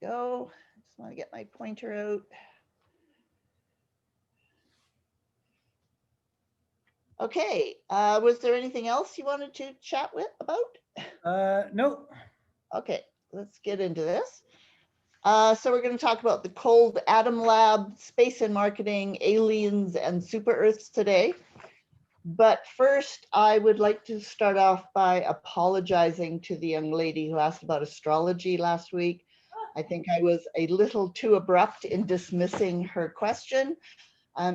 go. Just want to get my pointer out. Okay, was there anything else you wanted to chat with about? No. Okay, let's get into this. So we're going to talk about the Cold Atom Lab, space and marketing, aliens, and super Earths today. But first, I would like to start off by apologizing to the young lady who asked about astrology last week. I think I was a little too abrupt in dismissing her question.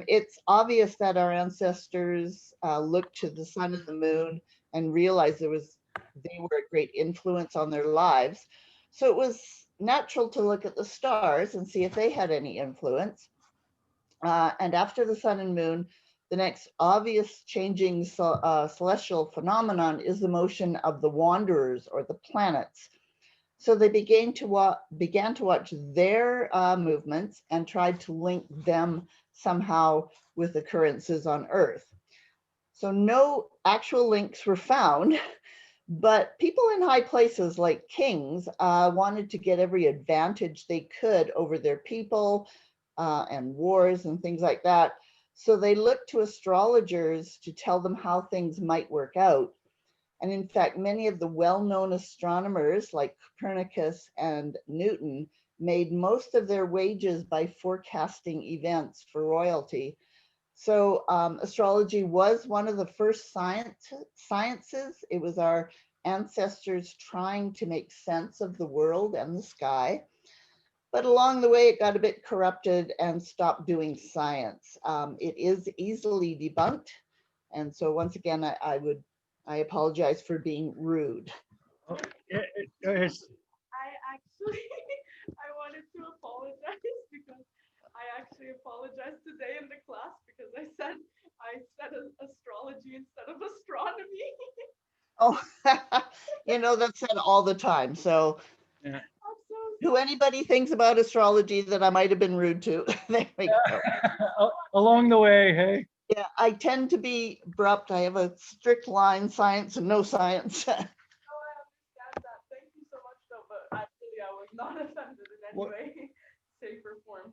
It's obvious that our ancestors looked to the sun and the moon and realized they were a great influence on their lives. So it was natural to look at the stars and see if they had any influence. And after the sun and moon, the next obvious changing celestial phenomenon is the motion of the wanderers or the planets. So they began to watch their movements and tried to link them somehow with occurrences on Earth. So no actual links were found, but people in high places like kings wanted to get every advantage they could over their people and wars and things like that. So they looked to astrologers to tell them how things might work out. And in fact, many of the well-known astronomers like Copernicus and Newton made most of their wages by forecasting events for royalty. So astrology was one of the first sciences. It was our ancestors trying to make sense of the world and the sky. But along the way, it got a bit corrupted and stopped doing science. It is easily debunked. And so once again, I apologize for being rude. Oh, it's I actually, I wanted to apologize because I actually apologized today in the class because I said astrology instead of astronomy. Oh, that's said all the time. So yeah. I'm so who anybody thinks about astrology that I might have been rude to, there we go. Along the way, hey. Yeah, I tend to be abrupt. I have a strict line, science and no science. no, I understand that. Thank you so much though, but actually I was not offended in any What, way, shape or form.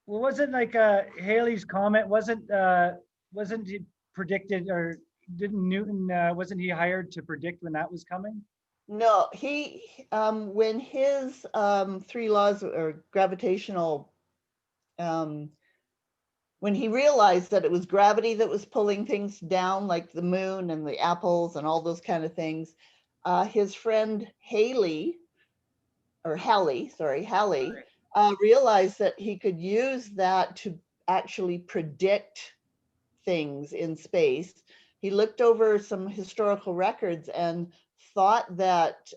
well, wasn't like Haley's comment wasn't he predicted, or didn't Newton wasn't he hired to predict when that was coming? No, when his three laws or gravitational, um, when he realized that it was gravity that was pulling things down, like the moon and the apples and all those kind of things, his friend Halley, realized that he could use that to actually predict things in space. He looked over some historical records and thought that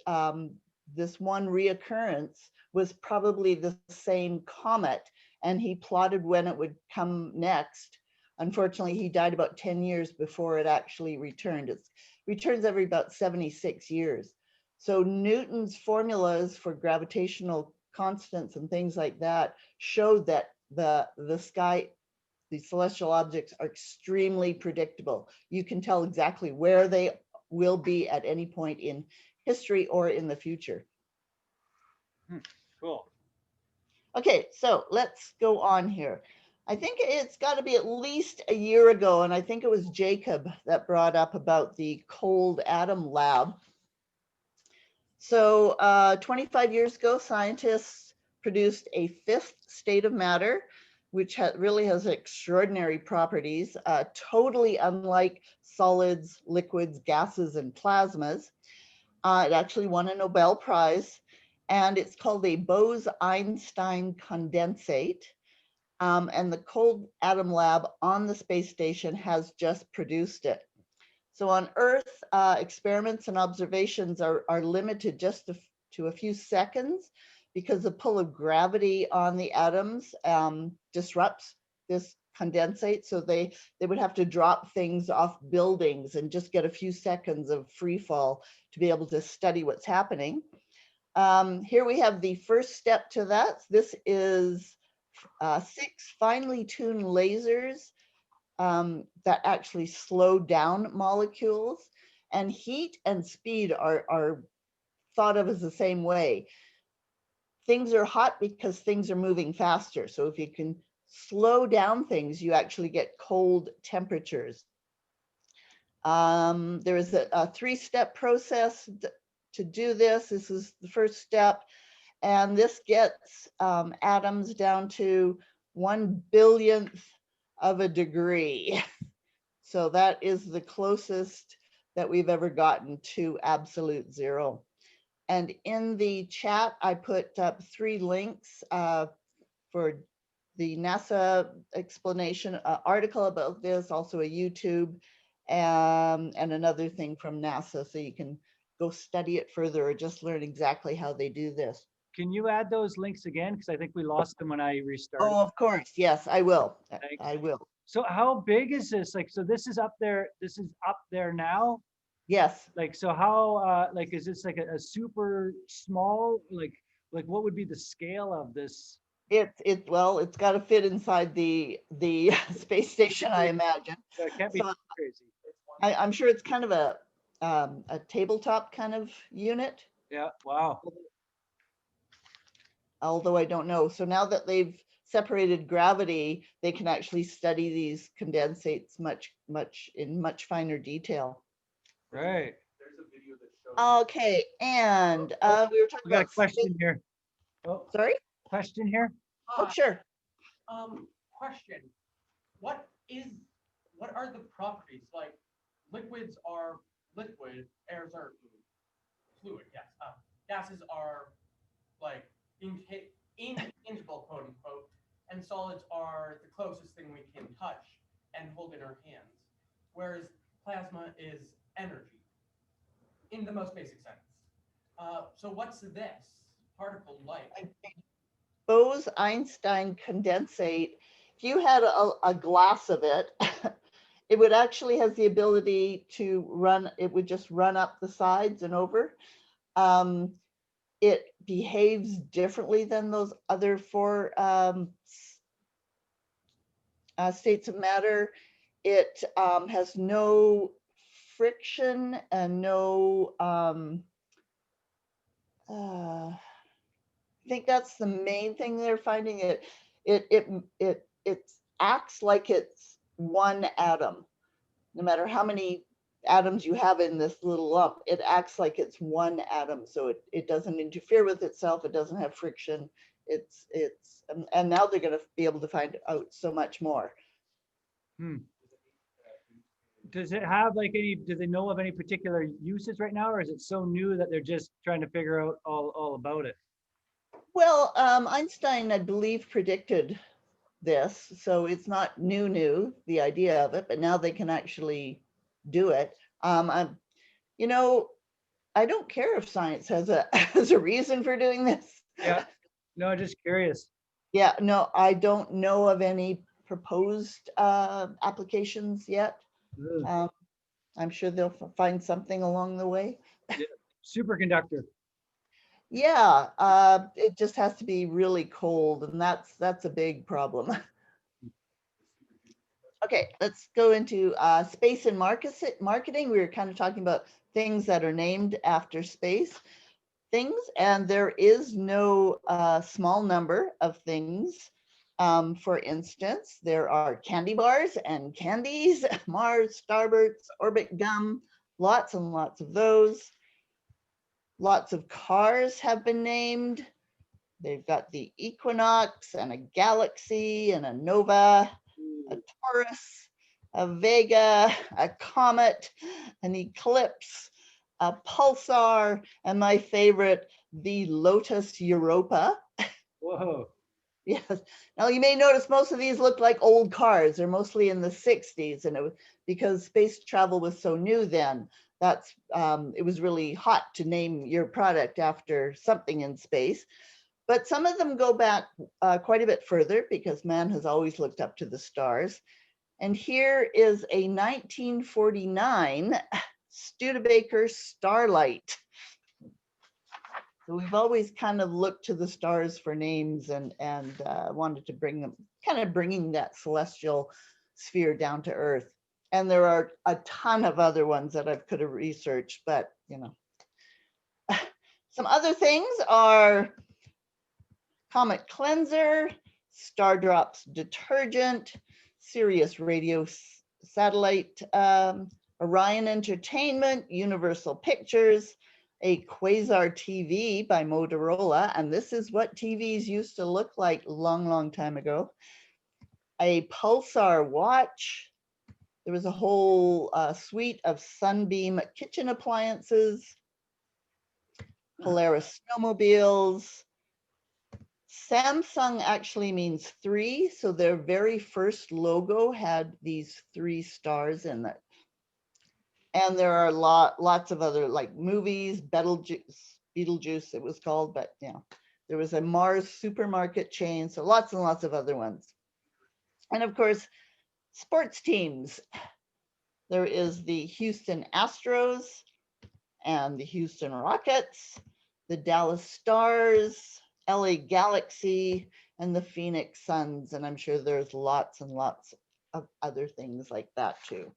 this one reoccurrence was probably the same comet, and he plotted when it would come next. Unfortunately, he died about 10 years before it actually returned. It returns every about 76 years. So Newton's formulas for gravitational constants and things like that showed that the sky, the celestial objects, are extremely predictable. You can tell exactly where they will be at any point in history or in the future. Cool. Okay, so let's go on here. I think it's got to be at least a year ago, and I think it was Jacob that brought up about the Cold Atom Lab. So 25 years ago, scientists produced a fifth state of matter, which really has extraordinary properties, totally unlike solids, liquids, gases, and plasmas. It actually won a Nobel Prize, and it's called a Bose-Einstein condensate. And the Cold Atom Lab on the space station has just produced it. So on Earth, experiments and observations are limited just to a few seconds because the pull of gravity on the atoms disrupts this condensate. So they would have to drop things off buildings and just get a few seconds of free fall to be able to study what's happening. Here we have the first step to that. This is 6 finely tuned lasers that actually slow down molecules, and heat and speed are thought of as the same way. things are hot because things are moving faster. So if you can slow down things, you actually get cold temperatures. There is a 3-step process to do this. This is the first step. And this gets atoms down to 1/1000th of a degree. So that is the closest that we've ever gotten to absolute zero. And in the chat, I put up 3 links for the NASA explanation article about this, also a YouTube, and another thing from NASA, so you can go study it further or just learn exactly how they do this. Can you add those links again? Because I think we lost them when I restarted. Oh, of course. Yes, I will. Thanks. I will. So how big is this? Like, so this is up there. This is up there now. Yes. Like, so how? Like, is this like a super small? Like what would be the scale of this? Well, it's got to fit inside the space station, I imagine. So it can't be So crazy. I'm sure it's kind of a tabletop kind of unit, Yeah. Wow. although I don't know. So now that they've separated gravity, they can actually study these condensates in much finer detail. Right. There's a video that shows. Okay, and we were talking We got a about question here. Oh, Sorry? question here. Oh, sure. Question. What are the properties? Like liquids are liquid, airs are fluid, yes. Gases are like intangible, quote unquote, and solids are the closest thing we can touch and hold in our hands. Whereas plasma is energy in the most basic sense. So what's this particle like? Bose-Einstein condensate, if you had a glass of it, it would actually have the ability to run, it would just run up the sides and over. It behaves differently than those other 4 states of matter. It has no friction and no, I think that's the main thing they're finding. It acts like it's one atom. No matter how many atoms you have in this little lump, it acts like it's one atom. So it doesn't interfere with itself. It doesn't have friction. And now they're going to be able to find out so much more. Does it have like any, do they know of any particular uses right now, or is it so new that they're just trying to figure out all about it? Well, Einstein, I believe, predicted this, so it's not new, the idea of it, but now they can actually do it. You know, I don't care if science has a reason for doing this. Yeah, no, just curious. Yeah, no, I don't know of any proposed applications yet. I'm sure they'll find something along the way. Yeah. Superconductor. Yeah, it just has to be really cold, and that's a big problem. Okay, let's go into space and marketing. We were kind of talking about things that are named after space things, and there is no small number of things. For instance, there are candy bars and candies, Mars, Starburst, Orbit Gum, lots and lots of those. Lots of cars have been named. They've got the Equinox and a Galaxy and a Nova, a Taurus, a Vega, a Comet, an Eclipse, a Pulsar, and my favorite, the Lotus Europa. Whoa. Yes. Now you may notice most of these look like old cars. They're mostly in the 60s, and it was because space travel was so new then. That's it was really hot to name your product after something in space. But some of them go back quite a bit further because man has always looked up to the stars. And here is a 1949 Studebaker Starlight. So we've always kind of looked to the stars for names and wanted to bring them, kind of bringing that celestial sphere down to Earth. And there are a ton of other ones that I could have researched, but you know. Some other things are Comet Cleanser, Stardrops Detergent, Sirius Radio Satellite, Orion Entertainment, Universal Pictures, a Quasar TV by Motorola, and this is what TVs used to look like long time ago. A Pulsar watch. There was a whole suite of Sunbeam kitchen appliances, Polaris snowmobiles. Samsung actually means three, so their very first logo had these 3 stars in it. And there are lots of other, like movies, Beetlejuice it was called, but yeah, there was a Mars supermarket chain, so lots and lots of other ones. And of course, sports teams. There is the Houston Astros and the Houston Rockets, the Dallas Stars, LA Galaxy, and the Phoenix Suns. And I'm sure there's lots and lots of other things like that too.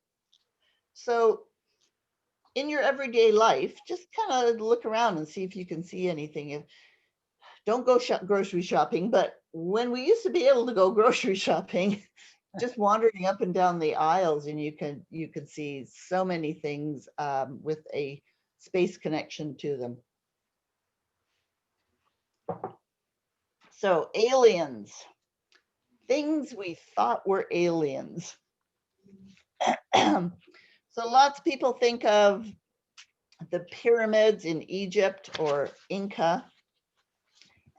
So in your everyday life, just kind of look around and see if you can see anything. Don't go grocery shopping, but when we used to be able to go grocery shopping, just wandering up and down the aisles, and you could see so many things with a space connection to them. So aliens, things we thought were aliens. So lots of people think of the pyramids in Egypt or Inca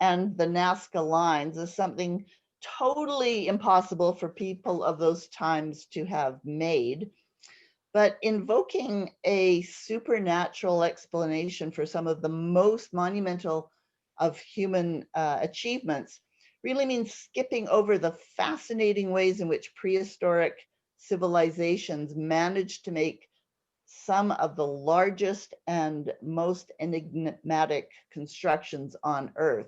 and the Nazca lines as something totally impossible for people of those times to have made. But invoking a supernatural explanation for some of the most monumental of human achievements really means skipping over the fascinating ways in which prehistoric civilizations managed to make some of the largest and most enigmatic constructions on Earth.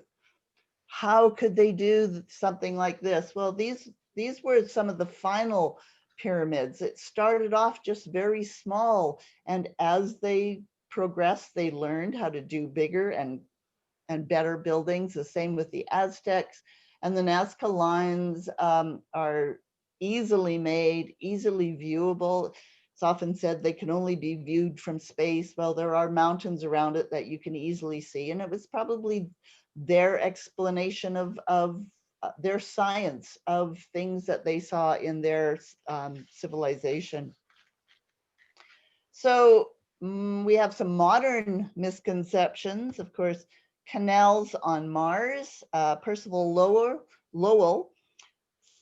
How could they do something like this? Well, these were some of the final pyramids. It started off just very small, and as they progressed, they learned how to do bigger and better buildings. The same with the Aztecs. And the Nazca lines are easily made, easily viewable. It's often said they can only be viewed from space. Well, there are mountains around it that you can easily see, and it was probably their explanation of their science of things that they saw in their civilization. So we have some modern misconceptions. Of course, canals on Mars. Percival Lowell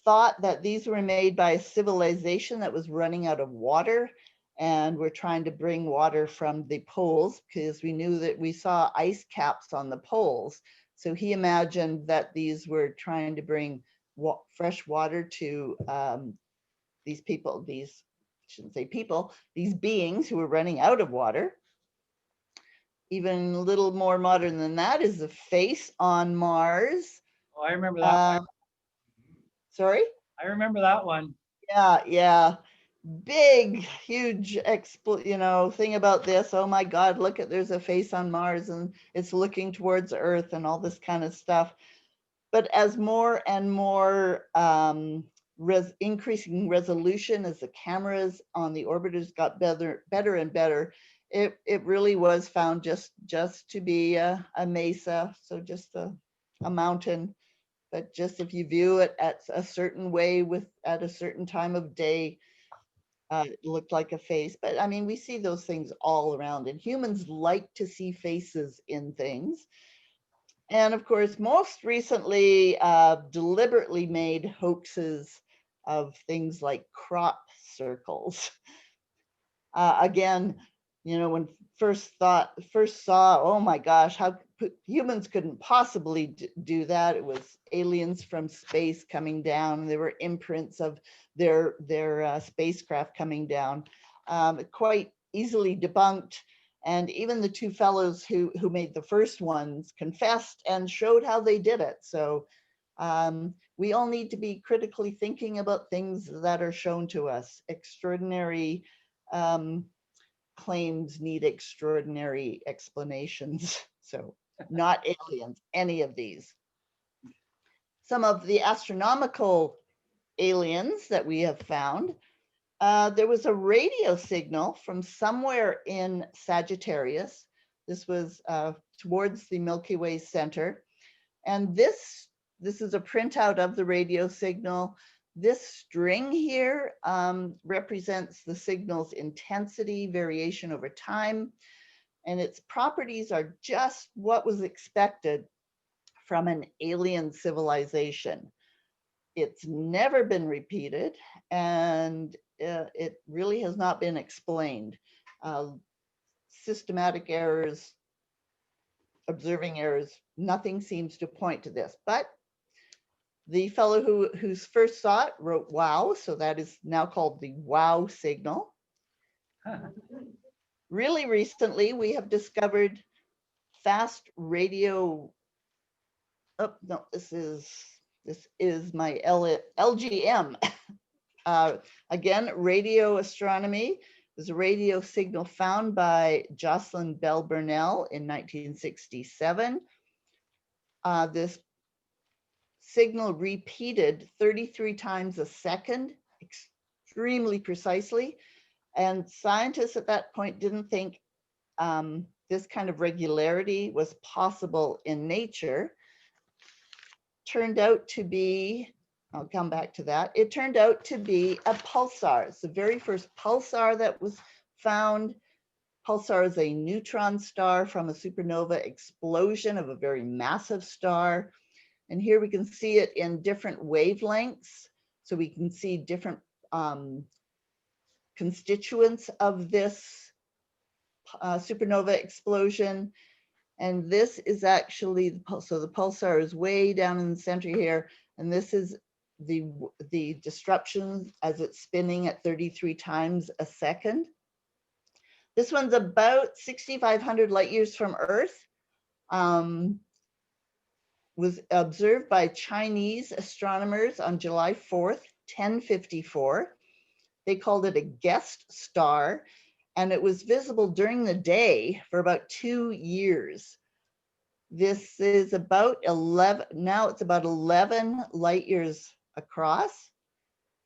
thought that these were made by a civilization that was running out of water, and we're trying to bring water from the poles, because we knew that we saw ice caps on the poles. So he imagined that these were trying to bring fresh water to these people, shouldn't say people, these beings who were running out of water. Even a little more modern than that is the face on Mars. Oh, I remember that one. Sorry? I remember that one. Yeah. Big, huge thing about this. Oh my God, look at, there's a face on Mars and it's looking towards Earth and all this kind of stuff. But as more and more increasing resolution, as the cameras on the orbiters got better and better, it really was found just to be a mesa, so just a mountain. But just if you view it at a certain way at a certain time of day, it looked like a face. But I mean, we see those things all around, and humans like to see faces in things. And of course, most recently, deliberately made hoaxes of things like crop circles. Again, when first saw, oh my gosh, how humans couldn't possibly do that. It was aliens from space coming down. There were imprints of their spacecraft coming down, quite easily debunked. And even the two fellows who made the first ones confessed and showed how they did it. So we all need to be critically thinking about things that are shown to us. Extraordinary claims need extraordinary explanations. So not aliens, any of these. some of the astronomical aliens that we have found. There was a radio signal from somewhere in Sagittarius. This was towards the Milky Way center. And this is a printout of the radio signal. This string here represents the signal's intensity variation over time, and its properties are just what was expected from an alien civilization. It's never been repeated, and it really has not been explained. Systematic errors, observing errors, nothing seems to point to this. But the fellow who's first saw it wrote wow, so that is now called the wow signal. Really recently, we have discovered fast radio. Oh, no, this is my LGM. Again, radio astronomy. There's a radio signal found by Jocelyn Bell Burnell in 1967. This signal repeated 33 times a second, extremely precisely. And scientists at that point didn't think this kind of regularity was possible in nature. Turned out to be, I'll come back to that. It turned out to be a pulsar. It's the very first pulsar that was found. Pulsar is a neutron star from a supernova explosion of a very massive star. And here we can see it in different wavelengths. So we can see different constituents of this supernova explosion. And this is actually, so the pulsar is way down in the center here. And this is the disruption as it's spinning at 33 times a second. This one's about 6,500 light years from Earth. Was observed by Chinese astronomers on July 4th, 1054. They called it a guest star, and it was visible during the day for about 2 years. This is about 11, now it's about 11 light years across,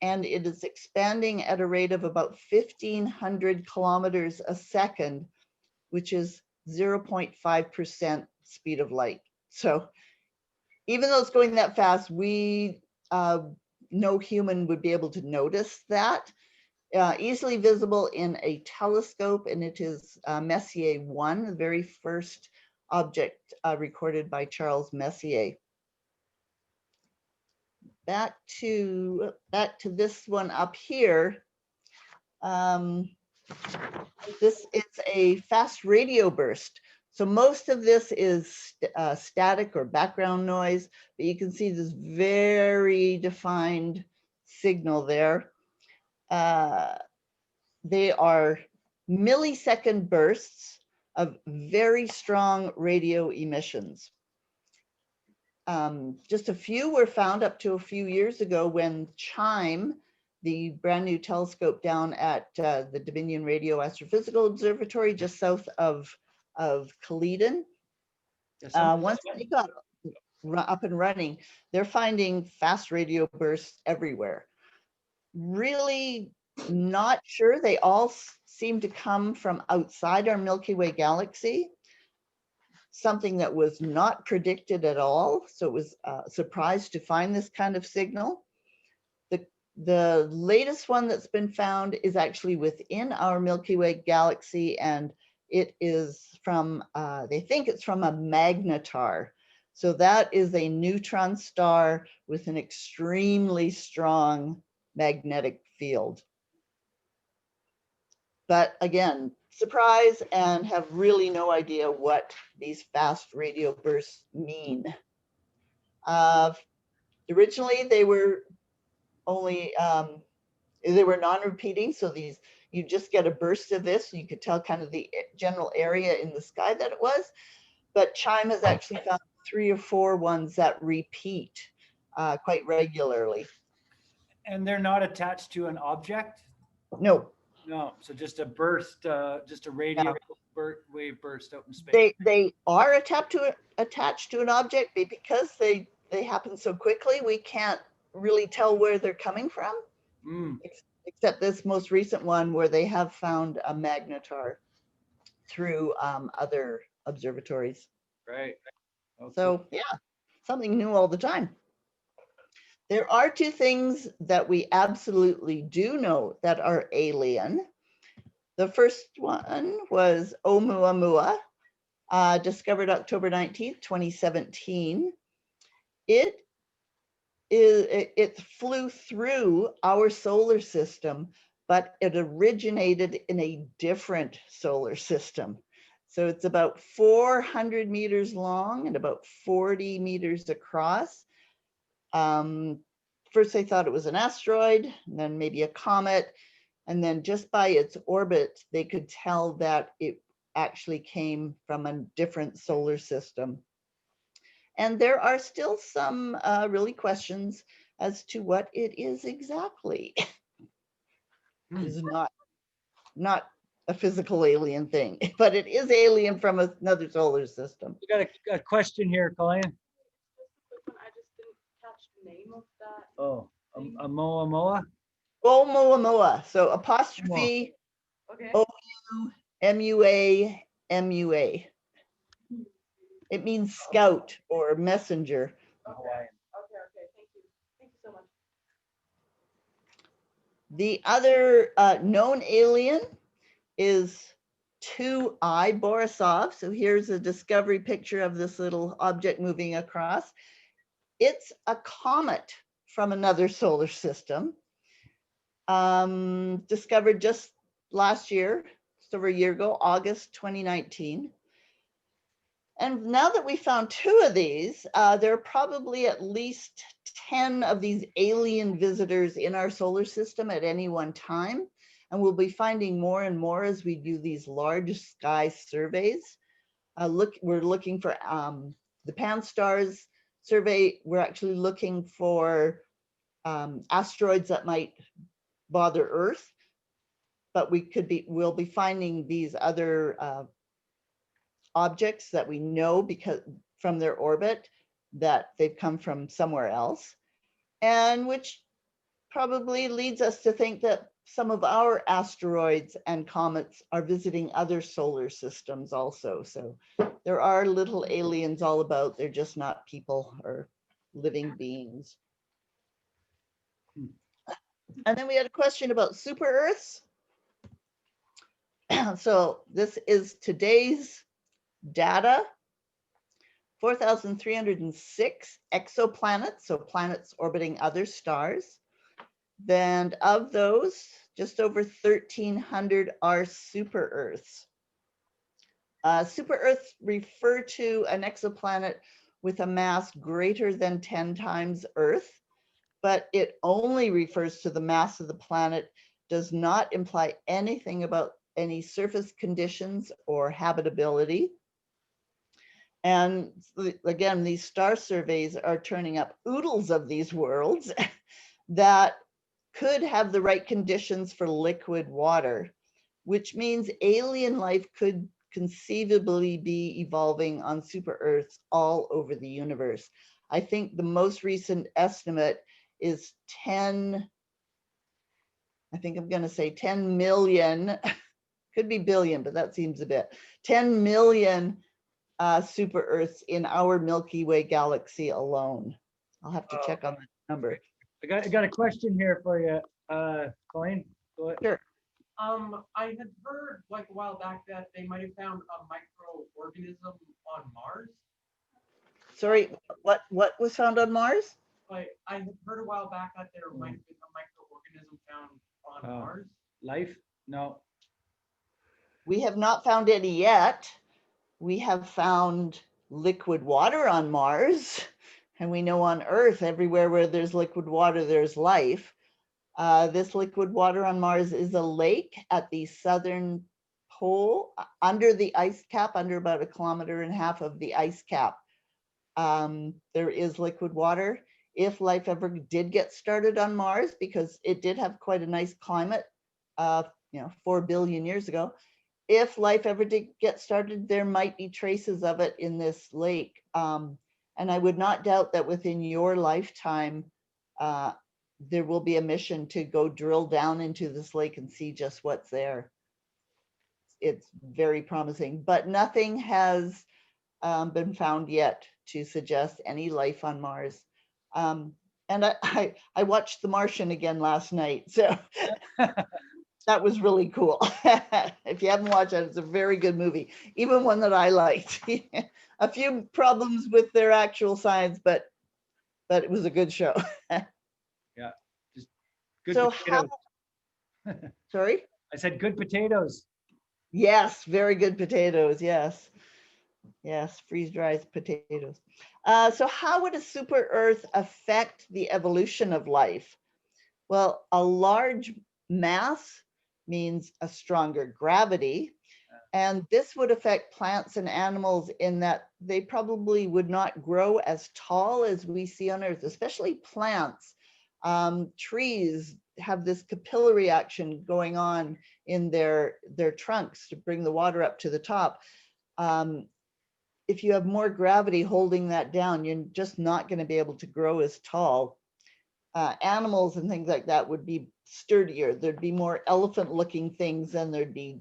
and it is expanding at a rate of about 1,500 kilometers a second, which is 0.5% speed of light. So even though it's going that fast, no human would be able to notice that. Easily visible in a telescope, and it is Messier 1, the very first object recorded by Charles Messier. Back to this one up here. This is a fast radio burst. So most of this is static or background noise, but you can see this very defined signal there. They are millisecond bursts of very strong radio emissions. Just a few were found up to a few years ago when CHIME, the brand new telescope down at the Dominion Radio Astrophysical Observatory just south of Colleen, once they got up and running, they're finding fast radio bursts everywhere. Really not sure. They all seem to come from outside our Milky Way galaxy, something that was not predicted at all. So it was a surprise to find this kind of signal. The latest one that's been found is actually within our Milky Way galaxy, and it is from, they think it's from a magnetar. So that is a neutron star with an extremely strong magnetic field. But again, surprise, and have really no idea what these fast radio bursts mean. Originally, they were only, they were non-repeating. So you just get a burst of this. You could tell kind of the general area in the sky that it was. But CHIME has actually found 3 or 4 ones that repeat quite regularly. And they're not attached to an object? No. No, so just a burst, just a radio wave burst out in space. They are attached to an object, but because they they happen so quickly, we can't really tell where they're coming from, Mm, except this most recent one where they have found a magnetar through other observatories. right. Okay. So yeah, something new all the time. There are two things that we absolutely do know that are alien. The first one was Oumuamua, discovered October 19th, 2017. It flew through our solar system, but it originated in a different solar system. So it's about 400 meters long and about 40 meters across. First they thought it was an asteroid, and then maybe a comet, and then just by its orbit, they could tell that it actually came from a different solar system. And there are still some really questions as to what it is exactly. It is not a physical alien thing, but it is alien from another solar system. We got a question here, Colleen. Just a quick one. I just didn't catch the name of that. Oh, a Moa. Oumuamua, so apostrophe Okay. Oumuamua. It means scout or messenger. Hawaiian. Okay. Thank you. Thank you so much. The other known alien is 2I Borisov. So here's a discovery picture of this little object moving across. It's a comet from another solar system, discovered just last year, just over a year ago, August 2019. And now that we found 2 of these, there are probably at least 10 of these alien visitors in our solar system at any one time. And we'll be finding more and more as we do these large sky surveys. We're looking for the Pan-STARRS survey. We're actually looking for asteroids that might bother Earth, but we'll be finding these other objects that we know because from their orbit that they've come from somewhere else, and which probably leads us to think that some of our asteroids and comets are visiting other solar systems also. So there are little aliens all about. They're just not people or living beings. And then we had a question about super Earths. So this is today's data. 4,306 exoplanets, so planets orbiting other stars. Then of those, just over 1,300 are super Earths. Super Earths refer to an exoplanet with a mass greater than 10 times Earth, but it only refers to the mass of the planet, does not imply anything about any surface conditions or habitability. And again, these star surveys are turning up oodles of these worlds that could have the right conditions for liquid water, which means alien life could conceivably be evolving on super Earths all over the universe. I think the most recent estimate is 10, I think I'm going to say 10 million, could be billion, but that seems a bit, 10 million super Earths in our Milky Way galaxy alone. I'll have to check on that number. I got a question here for you, Colleen. Go ahead. Sure. I had heard like a while back that they might have found a microorganism on Mars. Sorry, what was found on Mars? Like I had heard a while back that there might have been a microorganism found on Mars. Life? No. We have not found any yet. We have found liquid water on Mars, and we know on Earth, everywhere where there's liquid water, there's life. This liquid water on Mars is a lake at the southern pole, under the ice cap, under about 1.5 kilometers of the ice cap. There is liquid water. If life ever did get started on Mars, because it did have quite a nice climate, 4 billion years ago, if life ever did get started, there might be traces of it in this lake. And And I would not doubt that within your lifetime, there will be a mission to go drill down into this lake and see just what's there. It's very promising, but nothing has been found yet to suggest any life on Mars. And I watched The Martian again last night, so that was really cool. If you haven't watched it, it's a very good movie, even one that I liked. A few problems with their actual science, but it was a good show. Yeah, just good So potatoes. Sorry? I said good potatoes. Yes, very good potatoes. Yes. Yes, freeze-dried potatoes. So how would a super Earth affect the evolution of life? Well, a large mass means a stronger gravity. And this would affect plants and animals in that they probably would not grow as tall as we see on Earth, especially plants. Trees have this capillary action going on in their trunks to bring the water up to the top. If you have more gravity holding that down, you're just not going to be able to grow as tall. Animals and things like that would be sturdier. There'd be more elephant-looking things than there'd be,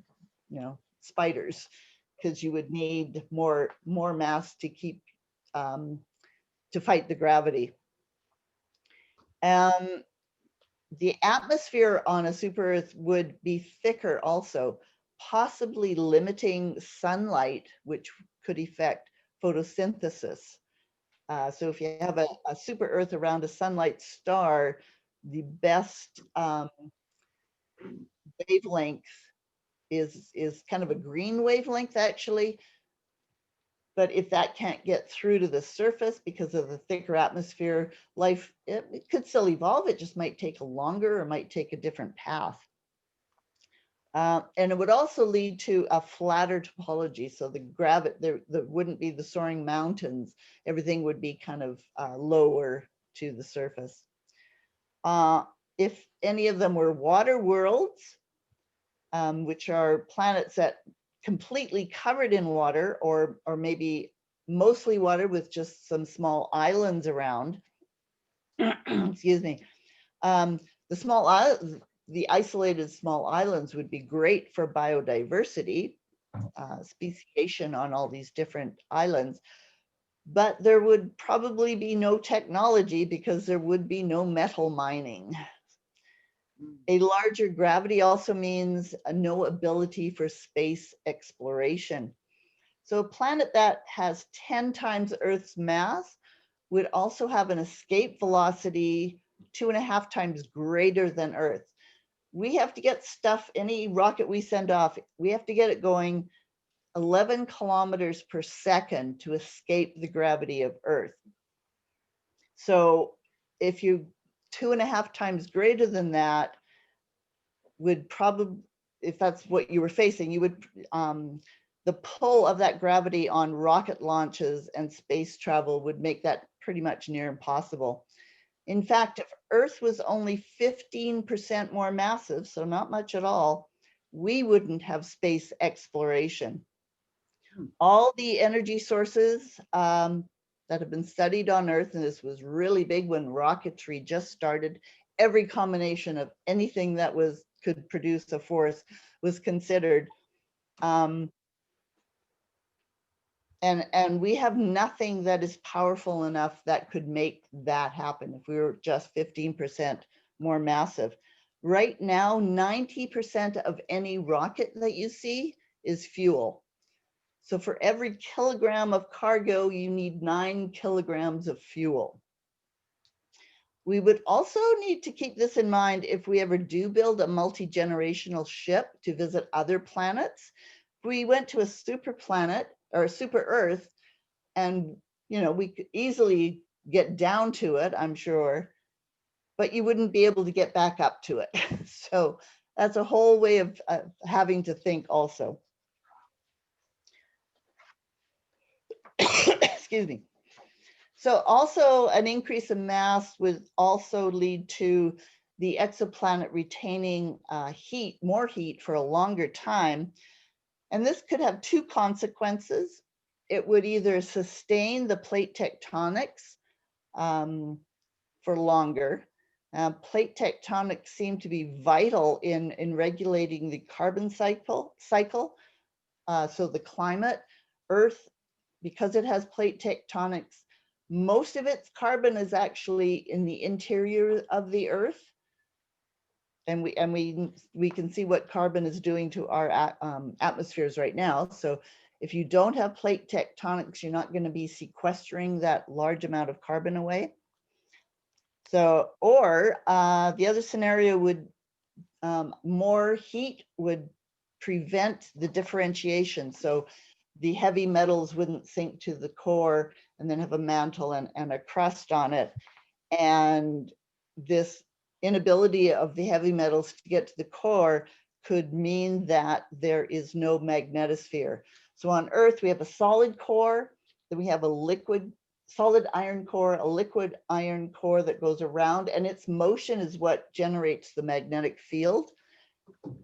spiders, because you would need more mass to keep to fight the gravity. The atmosphere on a super Earth would be thicker also, possibly limiting sunlight, which could affect photosynthesis. So if you have a super Earth around a sunlight star, the best wavelength is kind of a green wavelength actually. But if that can't get through to the surface because of the thicker atmosphere, life, it could still evolve. It just might take a longer or might take a different path. And it would also lead to a flatter topology. So the gravity, there wouldn't be the soaring mountains. Everything would be kind of lower to the surface. If any of them were water worlds, which are planets that completely covered in water or maybe mostly water with just some small islands around, excuse me, the isolated small islands would be great for biodiversity, speciation on all these different islands, but there would probably be no technology because there would be no metal mining. A larger gravity also means no ability for space exploration. So a planet that has 10 times Earth's mass would also have an escape velocity 2.5 times greater than Earth. We have to get stuff, any rocket we send off, we have to get it going 11 kilometers per second to escape the gravity of Earth. So if you 2.5 times greater than that, would probably, if that's what you were facing, you would, the pull of that gravity on rocket launches and space travel would make that pretty much near impossible. In fact, if Earth was only 15% more massive, so not much at all, we wouldn't have space exploration. All the energy sources that have been studied on Earth, and this was really big when rocketry just started, every combination of anything that could produce a force was considered. And we have nothing that is powerful enough that could make that happen if we were just 15% more massive. Right now, 90% of any rocket that you see is fuel. So for every kilogram of cargo, you need 9 kilograms of fuel. We would also need to keep this in mind if we ever do build a multi-generational ship to visit other planets. If we went to a super planet or a super Earth, and we could easily get down to it, I'm sure, but you wouldn't be able to get back up to it. So that's a whole way of having to think also. Excuse me. So also an increase in mass would also lead to the exoplanet retaining more heat for a longer time. And this could have two consequences. it would either sustain the plate tectonics for longer. Plate tectonics seem to be vital in regulating the carbon cycle. So the climate, Earth, because it has plate tectonics, most of its carbon is actually in the interior of the Earth. And we can see what carbon is doing to our atmospheres right now. So if you don't have plate tectonics, you're not going to be sequestering that large amount of carbon away. So, or the other scenario would, more heat would prevent the differentiation. So the heavy metals wouldn't sink to the core and then have a mantle and a crust on it. And this inability of the heavy metals to get to the core could mean that there is no magnetosphere. So on Earth, we have a solid core, then we have a liquid solid iron core, a liquid iron core that goes around, and its motion is what generates the magnetic field.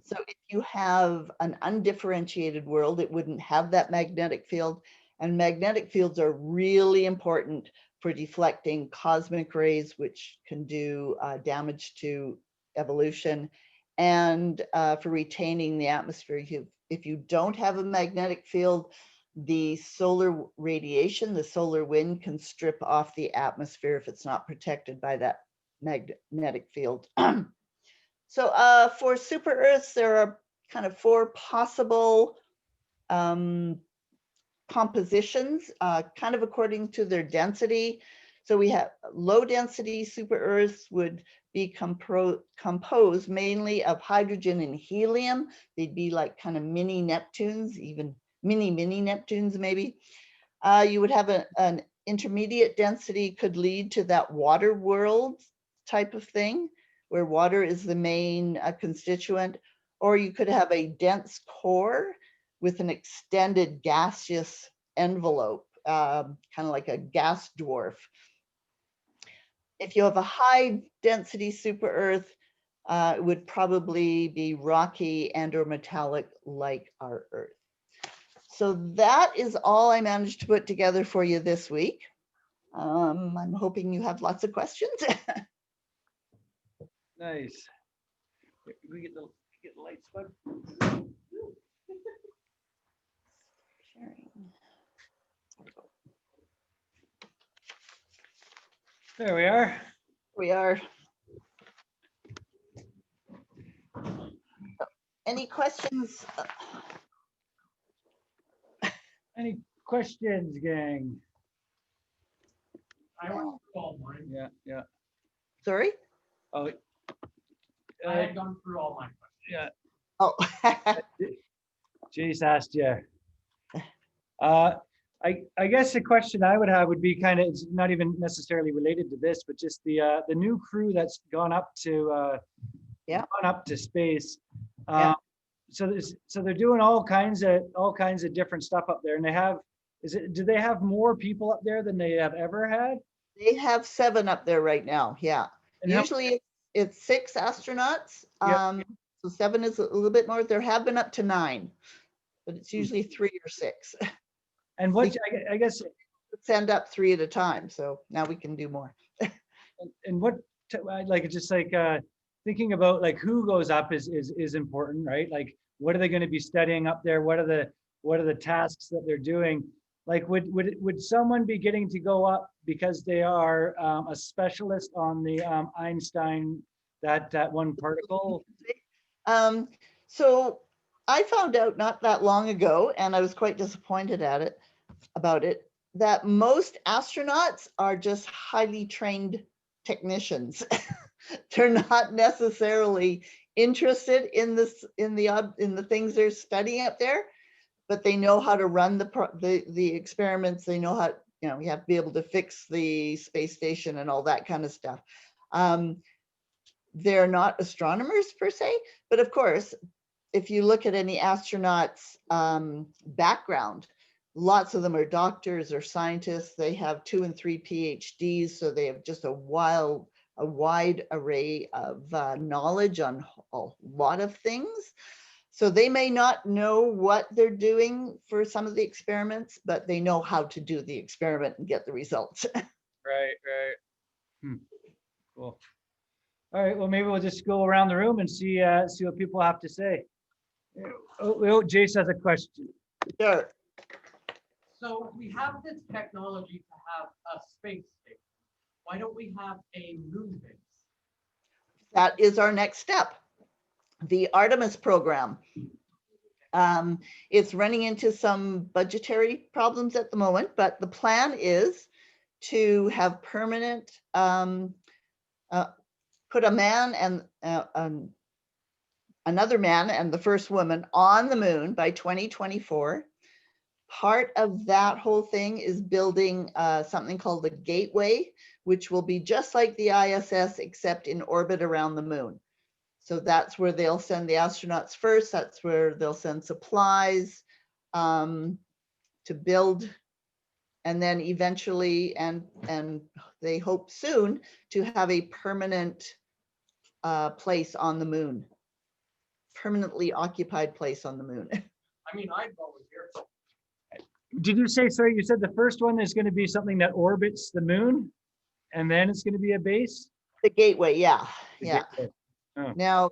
So if you have an undifferentiated world, it wouldn't have that magnetic field. And magnetic fields are really important for deflecting cosmic rays, which can do damage to evolution, and for retaining the atmosphere. If you don't have a magnetic field, the solar radiation, the solar wind can strip off the atmosphere if it's not protected by that magnetic field. So for super Earths, there are kind of 4 possible compositions, kind of according to their density. So we have low density super Earths would be composed mainly of hydrogen and helium. They'd be like kind of mini Neptunes, even mini Neptunes maybe. You would have an intermediate density could lead to that water world type of thing, where water is the main constituent, or you could have a dense core with an extended gaseous envelope, kind of like a gas dwarf. If you have a high density super Earth, it would probably be rocky and or metallic like our Earth. So that is all I managed to put together for you this week. I'm hoping you have lots of questions. Nice. We get the lights, bud. Sharing. There we are. We are. Any questions? Any questions, gang? I went through all mine. Yeah, yeah. Sorry? Oh, I had gone through all my questions. yeah. Oh. Jace asked you. I guess the question I would have would be kind of, it's not even necessarily related to this, but just the new crew that's gone up to space. Yeah. So they're doing all kinds of different stuff up there, and they have, do they have more people up there than they have ever had? They have 7 up there right now. Yeah. And Usually it's 6 astronauts. Yep. So 7 is a little bit more. There have been up to 9, but it's usually 3 or 6. And what, I guess, Send up 3 at a time. So now we can do more. and what, like, it's just like thinking about like who goes up is important, right? Like, what are they going to be studying up there? What are the tasks that they're doing? Like, would someone be getting to go up because they are a specialist on the Einstein, that one particle? So I found out not that long ago, and I was quite disappointed about it, that most astronauts are just highly trained technicians. They're not necessarily interested in the things they're studying up there, but they know how to run the experiments. They know how, you have to be able to fix the space station and all that kind of stuff. They're not astronomers per se, but of course, if you look at any astronaut's background, lots of them are doctors or scientists. They have 2 and 3 PhDs, so they have just a wide array of knowledge on a lot of things. So they may not know what they're doing for some of the experiments, but they know how to do the experiment and get the results. Right, right. Cool. All right, well, maybe we'll just go around the room and see what people have to say. Oh, Jace has a question. Sure. So we have this technology to have a space station. Why don't we have a moon base? That is our next step. The Artemis program. It's running into some budgetary problems at the moment, but the plan is to have permanent, put a man and another man and the first woman on the moon by 2024. Part of that whole thing is building something called the Gateway, which will be just like the ISS, except in orbit around the moon. So that's where they'll send the astronauts first. That's where they'll send supplies to build, and then eventually, and they hope soon, to have a permanent place on the moon, permanently occupied place on the moon. I mean, I'd volunteer. Did you say, sorry, you said the first one is going to be something that orbits the moon and then it's going to be a base? The Gateway, yeah, The yeah. Gateway. Oh. Now,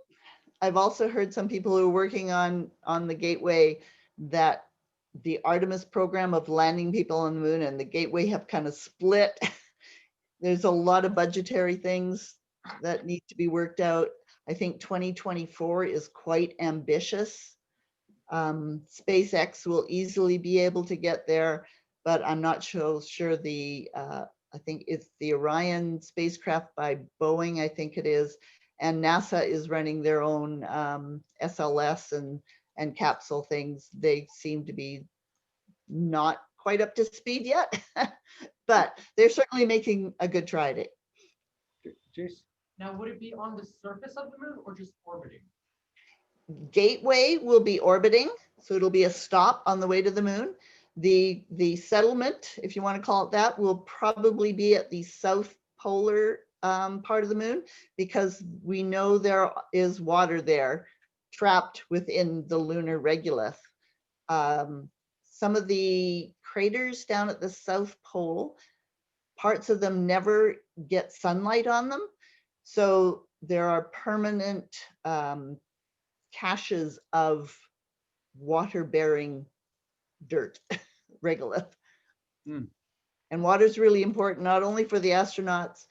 I've also heard some people who are working on the Gateway that the Artemis program of landing people on the moon and the Gateway have kind of split. There's a lot of budgetary things that need to be worked out. I think 2024 is quite ambitious. SpaceX will easily be able to get there, but I'm not sure the, I think it's the Orion spacecraft by Boeing, I think it is, and NASA is running their own SLS and capsule things. They seem to be not quite up to speed yet, but they're certainly making a good try at it. Jace? Now, would it be on the surface of the moon or just orbiting? Gateway will be orbiting, so it'll be a stop on the way to the moon. The settlement, if you want to call it that, will probably be at the south polar part of the moon, because we know there is water there trapped within the lunar regolith. Some of the craters down at the South Pole, parts of them never get sunlight on them. So there are permanent caches of water-bearing dirt, regolith. And water is really important, not only for the astronauts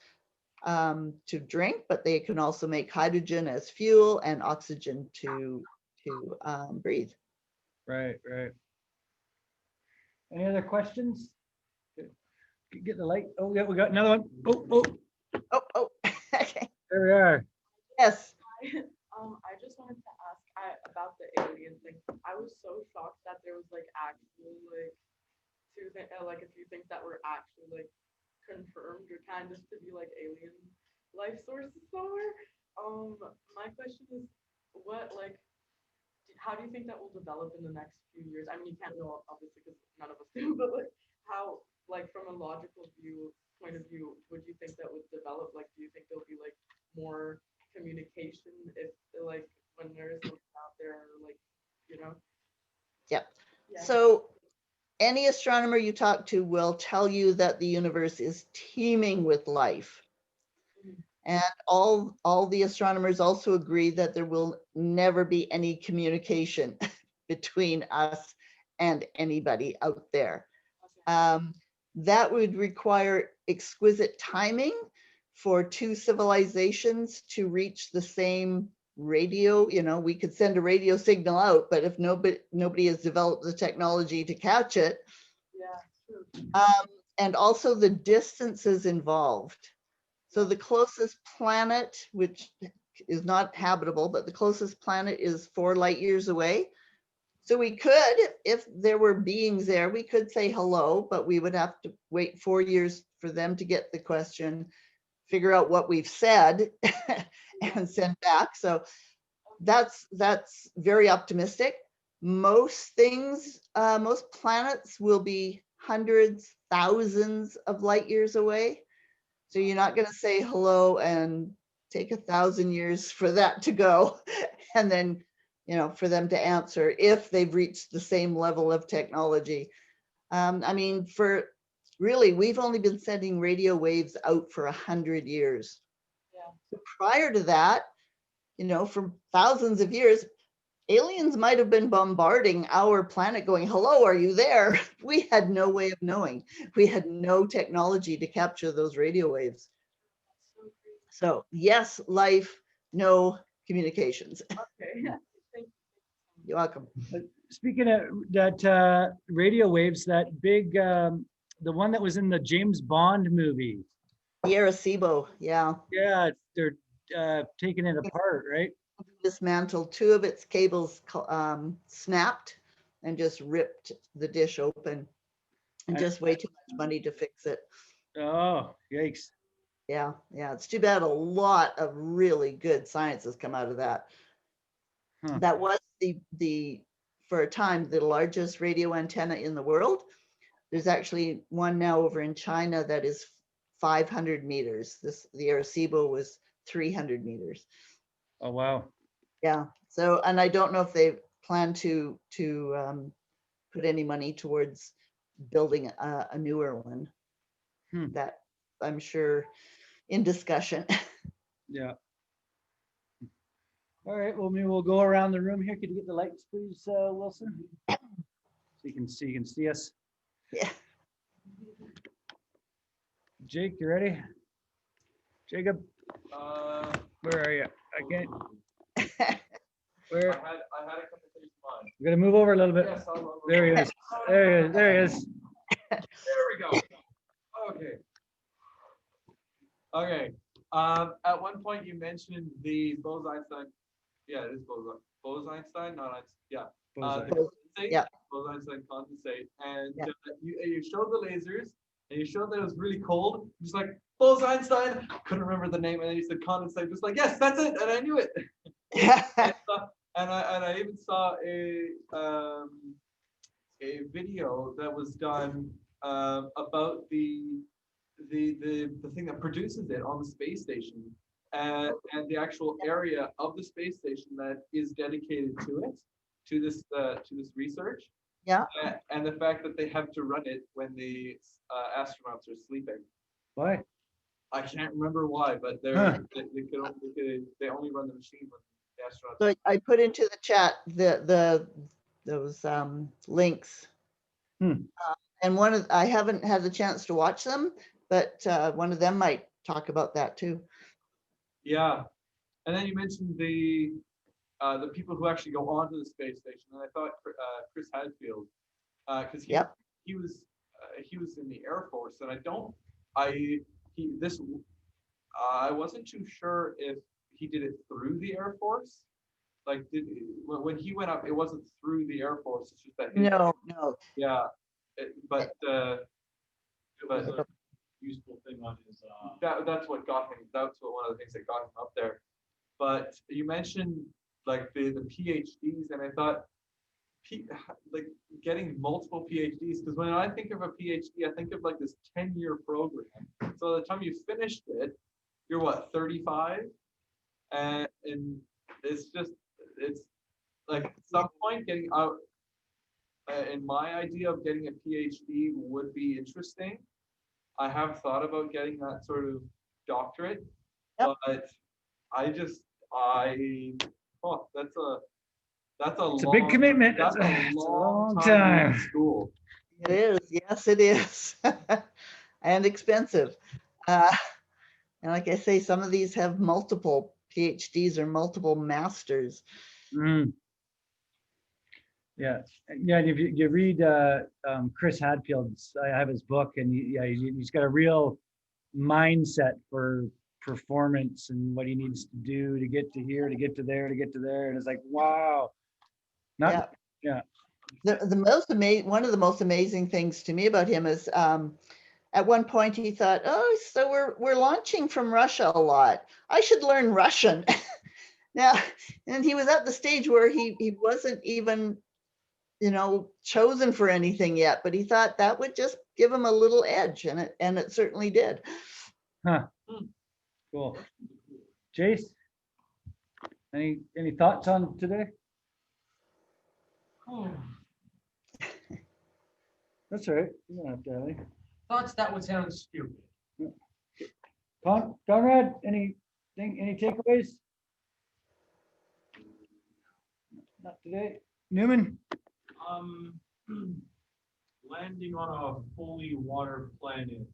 to drink, but they can also make hydrogen as fuel and oxygen to breathe. Right, right. Any other questions? Get the light. Oh, yeah, we got another one. Oh, okay. There we are. Yes. I just wanted to ask about the alien thing. I was so shocked that there was like actual like a few things that were actually like confirmed or kind of to be like alien life sources somewhere. My question is, how do you think that will develop in the next few years? I mean, you can't know obviously because none of us do, but like how, like from a logical point of view, would you think that would develop? Like, do you think there'll be like more communication if like when there's something out there, like, you know? Yep. Yeah. So any astronomer you talk to will tell you that the universe is teeming with life. And all the astronomers also agree that there will never be any communication between us and anybody out there. That would require exquisite timing for two civilizations to reach the same radio. You know, we could send a radio signal out, but if nobody has developed the technology to catch it. Yeah, true. And also the distances involved. So the closest planet, which is not habitable, but the closest planet is 4 light years away. So we could, if there were beings there, we could say hello, but we would have to wait 4 years for them to get the question, figure out what we've said and send back. So that's very optimistic. Most things, most planets will be hundreds, thousands of light years away. So you're not going to say hello and take 1,000 years for that to go. And then, for them to answer if they've reached the same level of technology. I mean, we've only been sending radio waves out for 100 years. Yeah. Prior to that, for thousands of years, aliens might have been bombarding our planet going, hello, are you there? We had no way of knowing. We had no technology to capture those radio waves. So yes, life, no communications. Okay. Thank you. You're welcome. Speaking of that radio waves, that big, the one that was in the James Bond movie. The Arecibo, yeah. Yeah, they're taking it apart, right? Dismantled, 2 of its cables snapped and just ripped the dish open, and just way too much money to fix it. Oh, yikes. Yeah, it's too bad. A lot of really good science has come out of that. Huh. That was the for a time the largest radio antenna in the world. There's actually one now over in China that is 500 meters. The Arecibo was 300 meters. Oh, wow. Yeah. So, and I don't know if they plan to put any money towards building a newer one. That I'm sure in discussion. Yeah. All right. Well, maybe we'll go around the room here. Could you get the lights, please, Wilson? So you can see us. Yeah. Jake, you ready? Jacob, where are you? I can't. Where? I had a conversation on. We're gonna move over a little bit. Yes, I'll There he is. There he is. There he is. There we go. Okay. Okay. At one point you mentioned the Bose-Einstein. Yeah, it is Bose-Einstein, not Einstein. Yeah. The condensate, Yeah. Bose-Einstein condensate, and Yeah. you showed the lasers, and you showed that it was really cold. Just like Bose-Einstein, couldn't remember the name, and then you said condensate. Just like, yes, that's it, and I knew it. And I even saw a video that was done about the thing that produces it on the space station, and the actual area of the space station that is dedicated to this research. Yeah. And the fact that they have to run it when the astronauts are sleeping. Why? I can't remember why, but they only run the machine when the astronauts. So I put into the chat those links. And I haven't had the chance to watch them, but one of them might talk about that too. Yeah, and then you mentioned the people who actually go onto the space station, and I thought Chris Hadfield, because he was in the Air Force, and I wasn't too sure if he did it through the Air Force. Like, when he went up, it wasn't through the Air Force. It's just that. No. Yeah, but useful thing on his. That's what got him. That's one of the things that got him up there. But you mentioned like the PhDs, and I thought like getting multiple PhDs, because when I think of a PhD, I think of like this 10-year program. So by the time you finished it, you're what, 35, and it's like at some point getting out. In my idea of getting a PhD would be interesting. I have thought about getting that sort of doctorate, but that's It's a big commitment. That's It's a long time. in school. It is. Yes, it is. And expensive. And like I say, some of these have multiple PhDs or multiple masters. Yeah. If you read Chris Hadfield's, I have his book, and he's got a real mindset for performance and what he needs to do to get to here, to get to there, to get to there, and it's like, wow. The most amazing, one of the most amazing things to me about him is at one point he thought, oh, so we're launching from Russia a lot. I should learn Russian. Now, and he was at the stage where he wasn't even, chosen for anything yet, but he thought that would just give him a little edge, and it certainly did. Huh. Cool. Jace, any thoughts on today? That's all right. You don't have to, Ali. Thoughts that would sound stupid. Conrad, any takeaways? Not today. Newman? Landing on a fully water planet,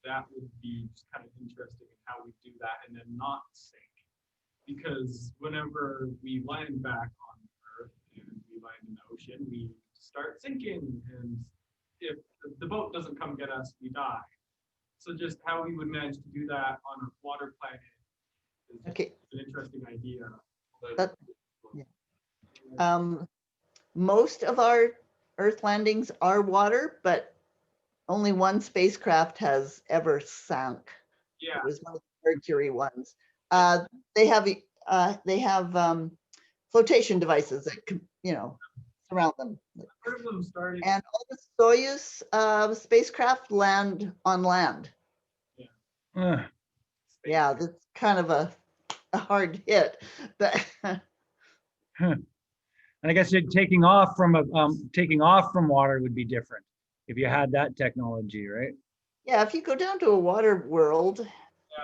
that would be just kind of interesting in how we do that and then not sink. Because whenever we land back on Earth and we land in the ocean, we start sinking. And if the boat doesn't come get us, we die. So just how we would manage to do that on a water planet is Okay. an interesting idea. That- Most of our Earth landings are water, but only one spacecraft has ever sunk. Yeah, It was one of the Mercury ones. They have flotation devices that can, surround them. part of them started. And all the Soyuz spacecraft land on land. Uh, Yeah, that's kind of a hard hit. But And I guess taking off from water would be different if you had that technology, right? yeah, if you go down to a water world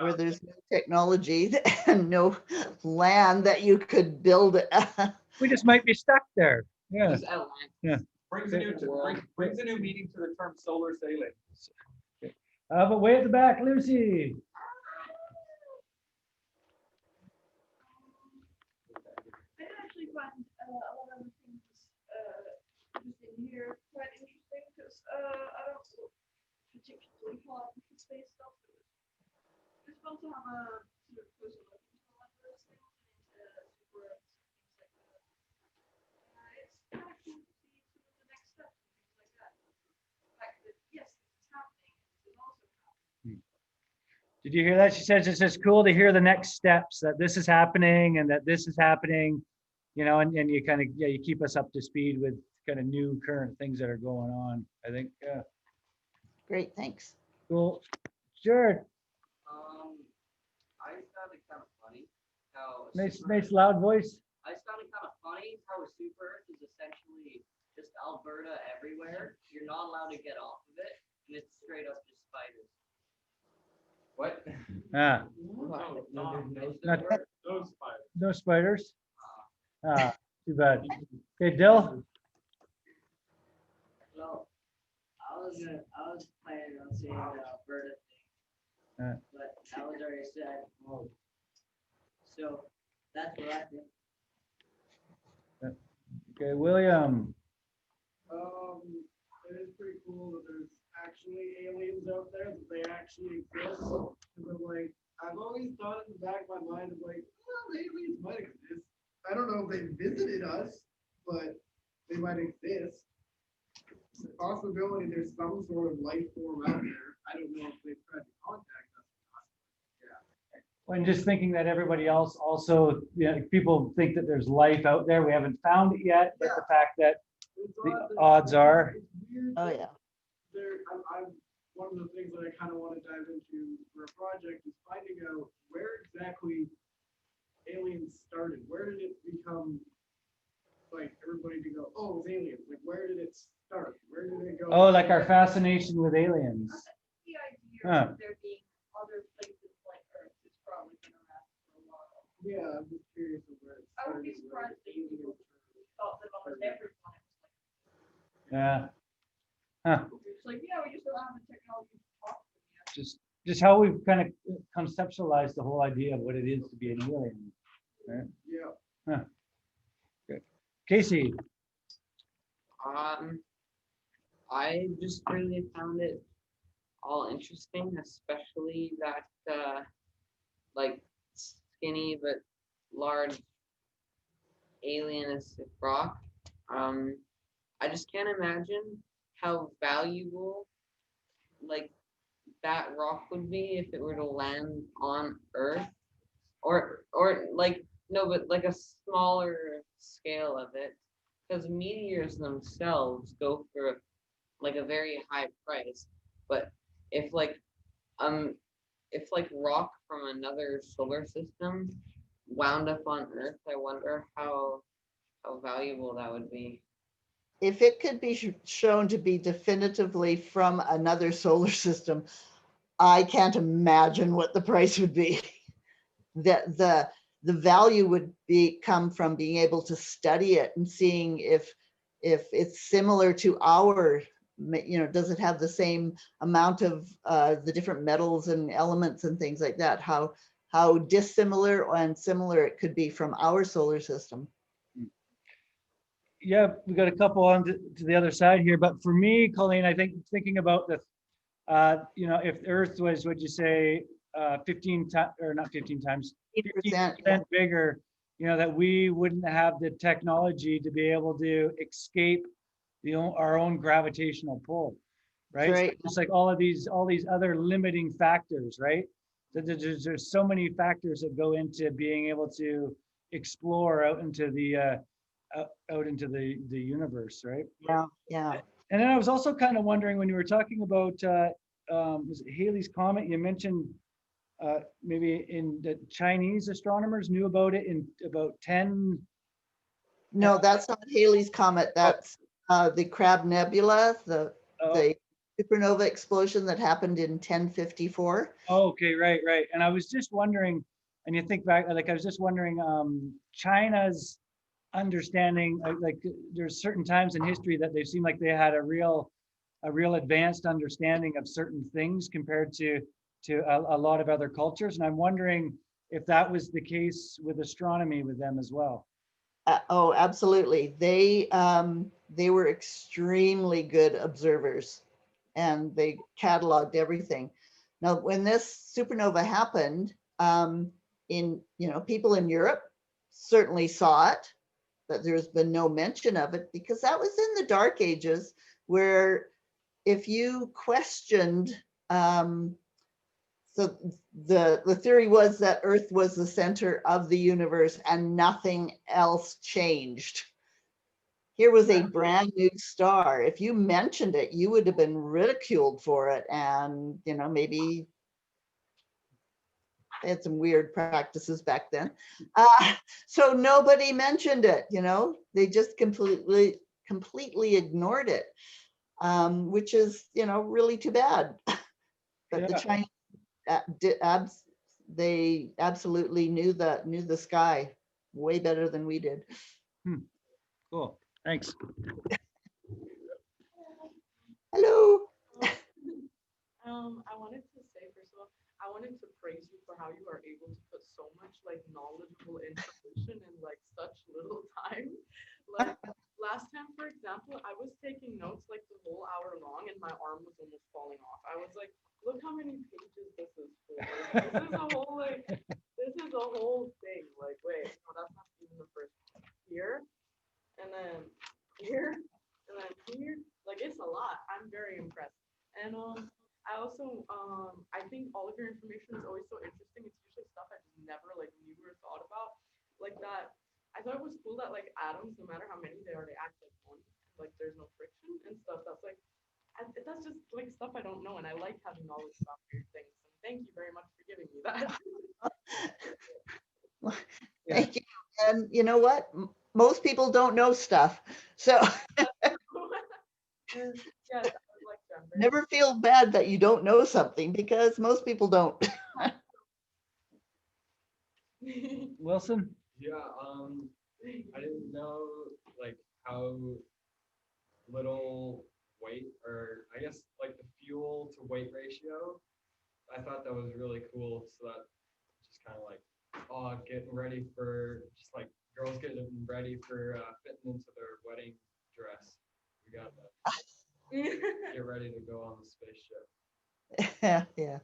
where there's no technology and no land that you could build, We just might be stuck there. Yeah. Just outline. Brings a new meaning to the term solar sailing. But way at the back, Lucy. I actually find a lot of the things just in here quite interesting because I don't particularly follow the space stuff. It's fun to have a sort of closer look into a lot of those things and into super and things like that. It's kind of cool to see sort of the next steps and things like that. The fact that yes, this is happening, this is also happening. Did you hear that? She says it's just cool to hear the next steps, that this is happening and that this is happening, and you kind of, you keep us up to speed with kind of new current things that are going on. I think, yeah, great, thanks. cool. Sure. I found it kind of funny how Nice, Super nice Earth- loud voice. I found it kind of funny how a super Earth is essentially just Alberta everywhere. You're not allowed to get off of it, and it's straight up just spiders. What? Ah, Not- Those spiders. no spiders. Too bad. Okay, Dill. Well, I was planning on saying the Alberta thing, but that was already said. So that's what I think. Okay, William. It is pretty cool that there's actually aliens out there, that they actually exist. Because I'm like, I've always thought in the back of my mind of like, well, the aliens might exist. I don't know if they visited us, but they might exist. The possibility there's some sort of life form out there. I don't know if they've tried to contact us or not. And just thinking that everybody else also, people think that there's life out there. We haven't found it yet, but the fact that It's the odd that- odds are. It's weird Oh, that yeah. I'm one of the things that I kind of want to dive into for a project is finding out where exactly aliens started. Where did it become like everybody to go, oh, it's aliens? Like where did it start? Where did it go? Oh, like our fascination with aliens. The idea Huh. of there being other places like Earth is probably been around for a while. Yeah, I'm just curious of where it I would started. be surprised if people thought that almost everyone was like, Yeah. Huh. it's like, yeah, we just don't have the technology to talk to them yet. Just how we've kind of conceptualized the whole idea of what it is to be an alien. Right? Yeah. Casey. I just really found it all interesting, especially that like skinny but large alienistic rock. I just can't imagine how valuable like that rock would be if it were to land on Earth, or like no, but like a smaller scale of it, because meteors themselves go for like a very high price. But if like rock from another solar system wound up on Earth, I wonder how valuable that would be. if it could be shown to be definitively from another solar system, I can't imagine what the price would be. The value would come from being able to study it and seeing if it's similar to our, does it have the same amount of the different metals and elements and things like that? How dissimilar and similar it could be from our solar system. Yeah, we got a couple on to the other side here, but for me, Colleen, I think thinking about the, if Earth was, would you say, 15 times, or not 15 times, 8%, 15% bigger, that we wouldn't have the technology to be able to escape our own gravitational pull, right? Right. So just like all these other limiting factors, right? There's so many factors that go into being able to explore out into the universe, right? Yeah. And then I was also kind of wondering when you were talking about was it Halley's Comet? You mentioned maybe in the Chinese astronomers knew about it in about 10. No, that's not Halley's Comet. That's the Crab Nebula, the supernova explosion that happened in 1054. Oh, okay, right. And I was just wondering, and you think back, like I was just wondering, China's understanding, like there's certain times in history that they seem like they had a real advanced understanding of certain things compared to a lot of other cultures. And I'm wondering if that was the case with astronomy with them as well. Oh, absolutely. They were extremely good observers, and they cataloged everything. Now, when this supernova happened, people in Europe certainly saw it, but there's been no mention of it because that was in the Dark Ages, where if you questioned, so the theory was that Earth was the center of the universe and nothing else changed. Here was a brand new star. If you mentioned it, you would have been ridiculed for it, and maybe they had some weird practices back then. So nobody mentioned it. They just completely ignored it, which is really too bad. But the Chinese, they absolutely knew the sky way better than we did. Cool, thanks. Hello. I wanted to say, first of all, I wanted to praise you for how you are able to put so much knowledgeable information in such little time. Last time, for example, I was taking notes the whole hour long and my arm was almost falling off. I was like, look how many pages this is for. This is a whole thing. Wait, no, that's not even the first here. And then here, and then here. It's a lot. I'm very impressed. And I also I think all of your information is always so interesting. It's usually stuff I just never knew or thought about. That I thought it was cool that atoms, no matter how many they are, they act like one. There's no friction and stuff. That's that's just stuff I don't know, and I like having knowledge about weird things. And thank you very much for giving me that. Thank you. And you know what? Most people don't know stuff, so Yes, never feel bad that you don't know something because most people don't. Wilson? Yeah, I didn't know how little weight, or I guess the fuel to weight ratio. I thought that was really cool. So that just kind of getting ready for girls getting ready for fitting into their wedding dress. We got that. Get ready to go on the spaceship. Yeah.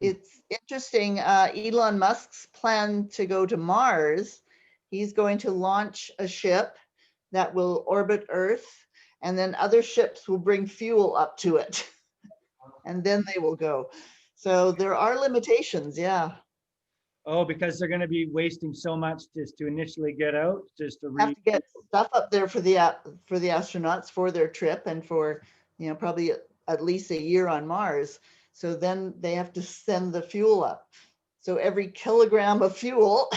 It's interesting. Elon Musk's plan to go to Mars. He's going to launch a ship that will orbit Earth, and then other ships will bring fuel up to it, and then they will go. So there are limitations, yeah. Oh, because they're going to be wasting so much just to initially get out, just to have to get stuff up there for the astronauts for their trip, and for probably at least a year on Mars. So then they have to send the fuel up. So every kilogram of fuel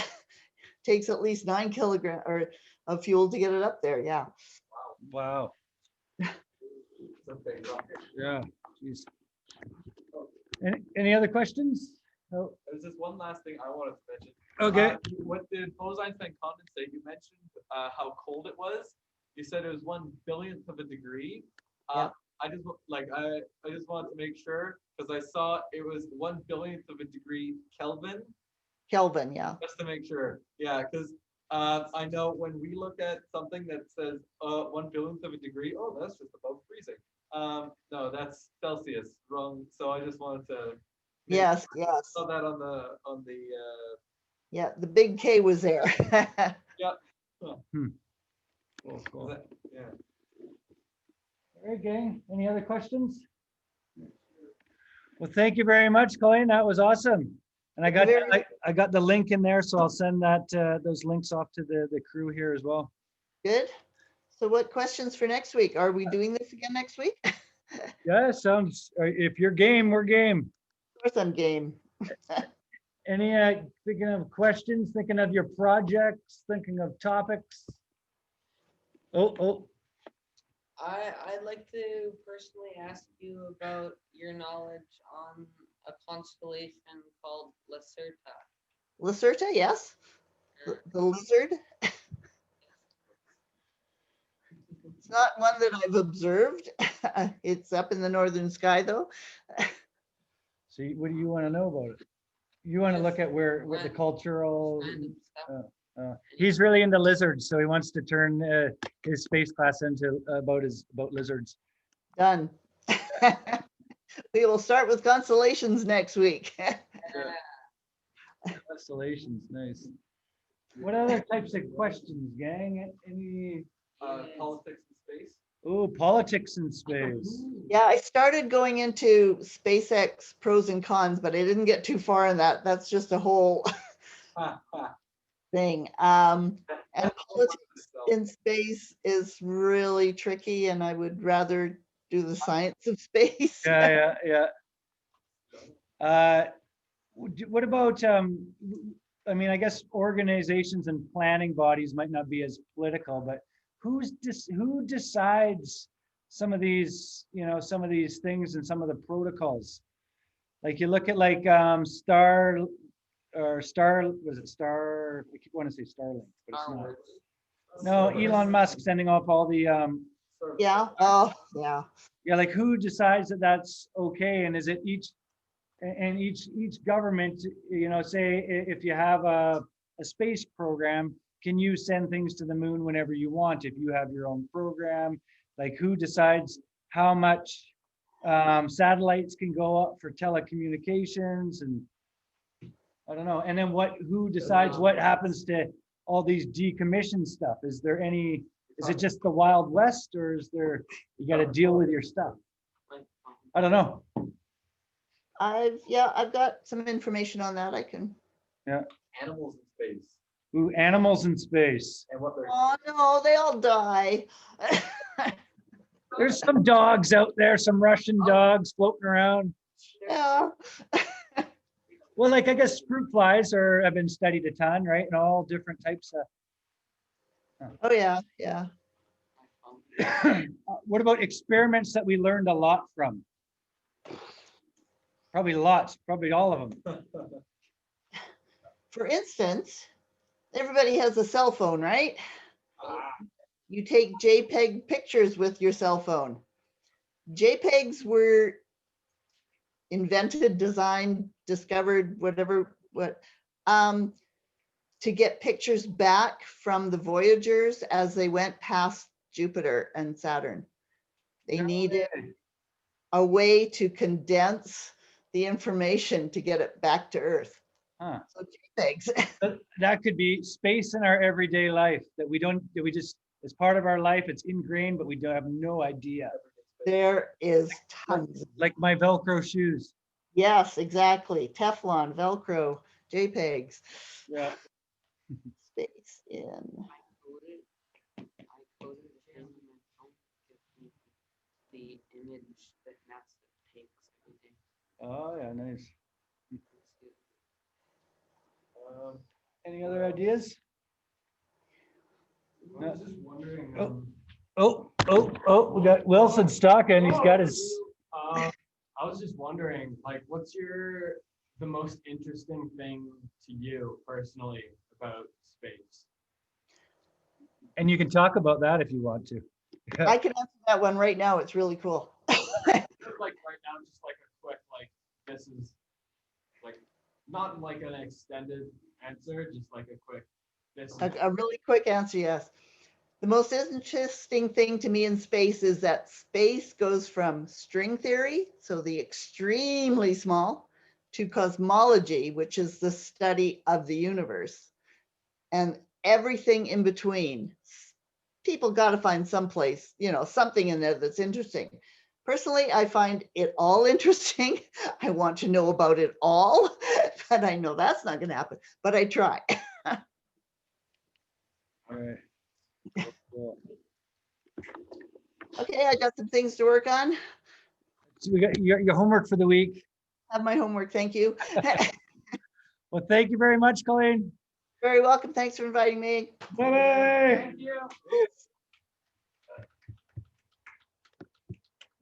takes at least 9 kilograms of fuel to get it up there. Yeah. Wow. It's a big rocket. Yeah. Jeez. Any other questions? Oh, There's just one last thing I wanted to mention. okay. With the Bose-Einstein condensate, you mentioned how cold it was. You said it was 1/1000th of a degree. Yeah. I just wanted to make sure because I saw it was 1/100000th of a degree Kelvin. Kelvin, yeah. Just to make sure. Yeah, because I know when we look at something that says 1/1000th of a degree, oh, that's just above freezing. No, that's Celsius. Wrong. So I just wanted to. Yes, yes. Saw that on the. Yeah, the big K was there. Yeah. Cool, cool. Yeah. All right, gang. Any other questions? Well, thank you very much, Colleen. That was awesome. And I got I got the link in there, so I'll send that those links off to the crew here as well. Good. So what questions for next week? Are we doing this again next week? Yeah, sounds. If you're game, we're game. Of course I'm game. Any thinking of questions? Thinking of your projects? Thinking of topics? Oh. I'd like to personally ask you about your knowledge on a constellation called Lacerta. Lacerta, yes. The lizard. It's not one that I've observed. It's up in the northern sky though. So what do you want to know about it? You want to look at what the cultural. Random stuff. He's really into lizards, so he wants to turn his space class into about lizards. Done. We will start with constellations next week. Constellations, nice. What other types of questions, gang? Any? Politics in space. Oh, politics in space. Yeah, I started going into SpaceX pros and cons, but I didn't get too far in that. That's just a whole thing. And politics in space is really tricky, and I would rather do the science of space. Yeah. What about, I mean, I guess organizations and planning bodies might not be as political, but who decides some of these, some of these things and some of the protocols? Like you look at like was it Star? I keep wanting to say Starlink, but it's not. No, Elon Musk sending off all the Yeah. Oh, yeah. yeah, like who decides that that's okay, and is it each government, say if you have a space program, can you send things to the moon whenever you want if you have your own program? Like who decides how much satellites can go up for telecommunications, and I don't know. And then who decides what happens to all these decommissioned stuff? Is it just the Wild West, or is there, you got to deal with your stuff? I don't know. I've got some information on that. I can. Yeah. Animals in space. Ooh, animals in space. And what they're. Oh no, they all die. There's some dogs out there, some Russian dogs floating around. Yeah. Well, like I guess fruit flies have been studied a ton, right? And all different types of. Oh yeah. What about experiments that we learned a lot from? Probably lots, probably all of them. For instance, everybody has a cell phone, right? You take JPEG pictures with your cell phone. JPEGs were invented, designed, discovered, to get pictures back from the Voyagers as they went past Jupiter and Saturn. They needed a way to condense the information to get it back to Earth. Huh. So JPEGs. That could be space in our everyday life that we just, as part of our life, it's ingrained, but we don't have no idea. There is tons. Like my Velcro shoes. Yes, exactly. Teflon, Velcro, JPEGs. Yeah. Space in. I coded it in my phone to give me the image that NASA takes every day. Oh yeah, nice. Any other ideas? I was just wondering, Oh, Oh, we got Wilson Stocking. He's got his, I was just wondering, like, what's the most interesting thing to you personally about space? and you can talk about that if you want to. I can answer that one right now. It's really cool. Just like right now, just like a quick, like, this is like, not like an extended answer, just like a quick, this is. A really quick answer, yes. The most interesting thing to me in space is that space goes from string theory, so the extremely small, to cosmology, which is the study of the universe, and everything in between. People got to find someplace, something in there that's interesting. Personally, I find it all interesting. I want to know about it all, but I know that's not going to happen, but I try. All right. Cool. Okay, I got some things to work on. So we got your homework for the week. Have my homework, thank you. Well, thank you very much, Colleen. Very welcome, thanks for inviting me. Bye-bye. Thank you.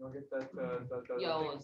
I'll get that, Yo,